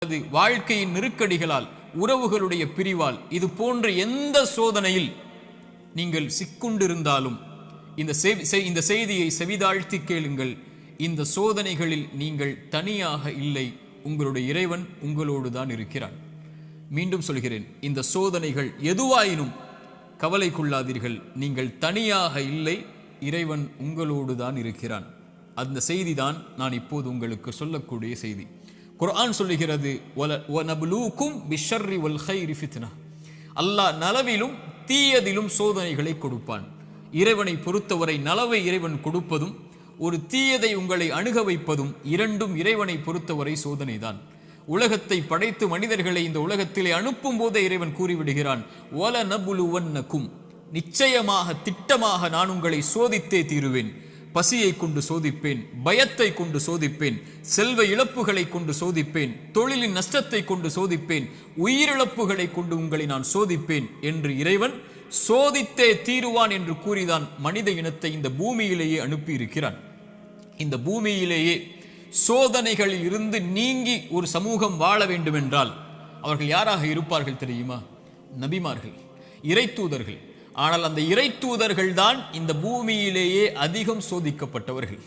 அல்லது வாழ்க்கையின் நெருக்கடிகளால், உறவுகளுடைய பிரிவால், இது போன்ற எந்த சோதனையில் நீங்கள் சிக்குண்டிருந்தாலும் இந்த செய்தியை செவிதாழ்த்தி கேளுங்கள். இந்த சோதனைகளில் நீங்கள் தனியாக இல்லை, உங்களுடைய இறைவன் உங்களோடு தான் இருக்கிறான். மீண்டும் சொல்கிறேன், இந்த சோதனைகள் எதுவாயினும் கவலை கொள்ளாதீர்கள், நீங்கள் தனியாக இல்லை, இறைவன் உங்களோடு தான் இருக்கிறான். அந்த செய்தி தான் நான் இப்போது உங்களுக்கு சொல்லக்கூடிய செய்தி. குர்ஆன் சொல்லுகிறது, வநப்லூக்கும் பிஷ்ஷர்ரி வல் கைரி ஃபித்னா. அல்லாஹ் நலவிலும் தீயதிலும் சோதனைகளை கொடுப்பான். இறைவனை பொறுத்தவரை நலவை இறைவன் கொடுப்பதும் ஒரு தீயதை உங்களை அணுக வைப்பதும் இரண்டும் இறைவனை பொறுத்தவரை சோதனைதான். உலகத்தை படைத்து மனிதர்களை இந்த உலகத்திலே அனுப்பும் போதே இறைவன் கூறிவிடுகிறான், வலநப்லுவன்னக்கும், நிச்சயமாக திட்டமாக நான் உங்களை சோதித்தே தீருவேன். பசியை கொண்டு சோதிப்பேன், பயத்தை கொண்டு சோதிப்பேன், செல்வ இழப்புகளை கொண்டு சோதிப்பேன், தொழிலின் நஷ்டத்தை கொண்டு சோதிப்பேன், உயிரிழப்புகளை கொண்டு உங்களை நான் சோதிப்பேன் என்று இறைவன் சோதித்தே தீருவான் என்று கூறிதான் மனித இனத்தை இந்த பூமியிலேயே அனுப்பி இருக்கிறான். இந்த பூமியிலேயே சோதனைகளில் இருந்து நீங்கி ஒரு சமூகம் வாழ வேண்டும் என்றால் அவர்கள் யாராக இருப்பார்கள் தெரியுமா? நபிமார்கள், இறைத்தூதர்கள். ஆனால் அந்த இறைத்தூதர்கள் தான் இந்த பூமியிலேயே அதிகம் சோதிக்கப்பட்டவர்கள்.